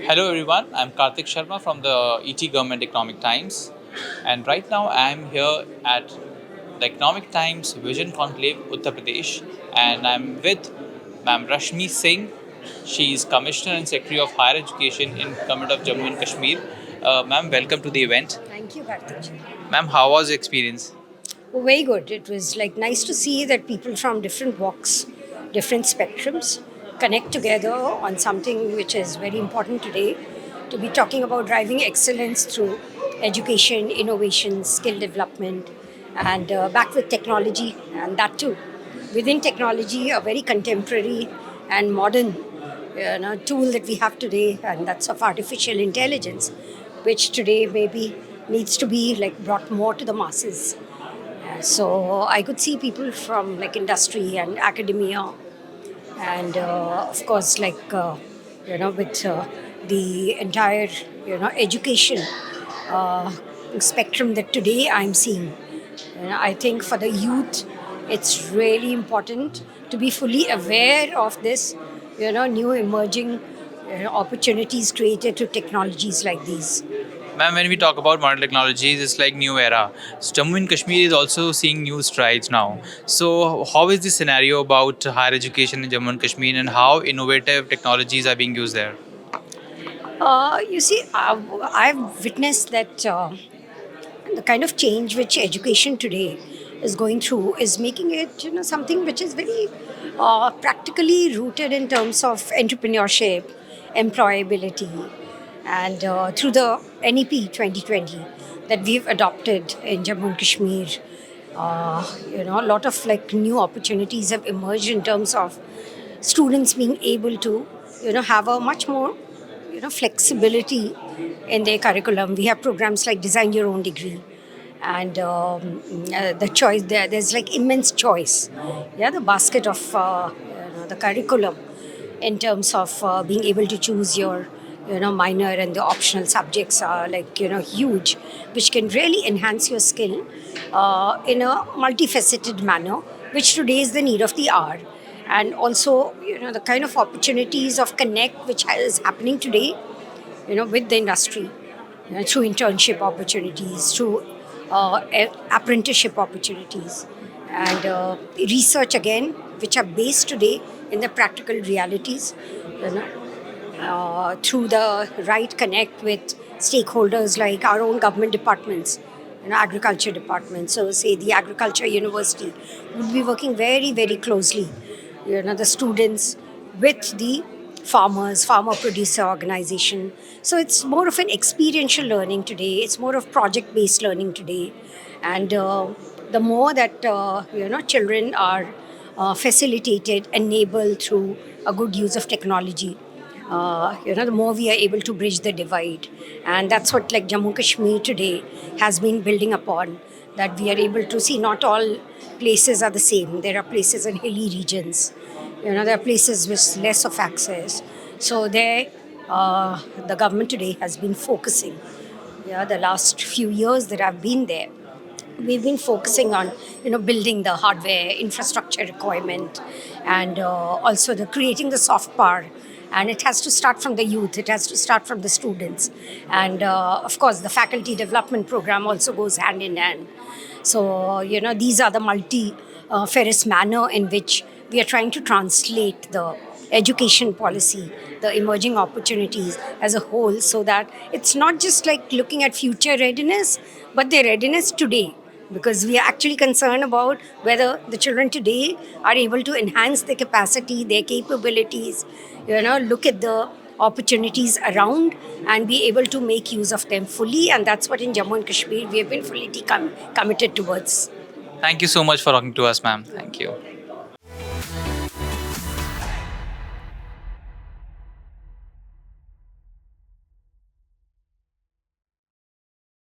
Hello everyone, I'm Karthik Sharma from the ET Government Economic Times, and right now I'm here at the Economic Times Vision Conclave, Uttar Pradesh, and I'm with Ma'am Rashmi Singh. She is Commissioner and Secretary of Higher Education in Government of Jammu and Kashmir. Ma'am, welcome to the event. Thank you, Karthik. Ma'am, how was your experience? Oh, very good. It was like nice to see that people from different walks, different spectrums connect together on something which is very important today to be talking about driving excellence through education, innovation, skill development, and back with technology, and that too. Within technology, a very contemporary and modern tool that we have today, and that's of artificial intelligence, which today maybe needs to be like brought more to the masses. So I could see people from like industry and academia, and of course, with the entire education uh, spectrum that today I'm seeing. I think for the youth, it's really important to be fully aware of this, new emerging opportunities created through technologies like these. Ma'am, when we talk about modern technologies, it's like new era. So Jammu and Kashmir is also seeing new strides now. So how is the scenario about higher education in Jammu and Kashmir and how innovative technologies are being used there? You see, I've witnessed that the kind of change which education today is going through is making it, something which is very practically rooted in terms of entrepreneurship, employability, and through the NEP 2020 that we've adopted in Jammu and Kashmir, a lot of like new opportunities have emerged in terms of students being able to, have a much more flexibility in their curriculum. We have programs like Design Your Own Degree, and the choice there's like immense choice. Yeah, the basket of the curriculum in terms of being able to choose your minor and the optional subjects are like huge, which can really enhance your skill in a multifaceted manner, which today is the need of the hour. And also, the kind of opportunities of connect which is happening today, with the industry, through internship opportunities, through apprenticeship opportunities, and research again, which are based today in the practical realities, through the right connect with stakeholders like our own government departments, agriculture departments. So, say the agriculture university would be working very, very closely, the students with the farmers, farmer producer organization. So it's more of an experiential learning today. It's more of project based learning today, and the more that children are facilitated, enabled through a good use of technology, the more we are able to bridge the divide. And that's what like Jammu Kashmir today has been building upon, that we are able to see not all places are the same. There are places in hilly regions, there are places with less of access. So there, the government today has been focusing. Yeah, the last few years that I've been there, we've been focusing on building the hardware infrastructure requirement, and also the creating the soft power. And it has to start from the youth, it has to start from the students, and of course the faculty development program also goes hand in hand. So these are the multi ferrous manner in which we are trying to translate the education policy, the emerging opportunities as a whole, so that it's not just like looking at future readiness, but the readiness today. Because we are actually concerned about whether the children today are able to enhance their capacity, their capabilities, look at the opportunities around and be able to make use of them fully. And that's what in Jammu and Kashmir we have been fully committed towards. Thank you so much for talking to us, ma'am. Thank you.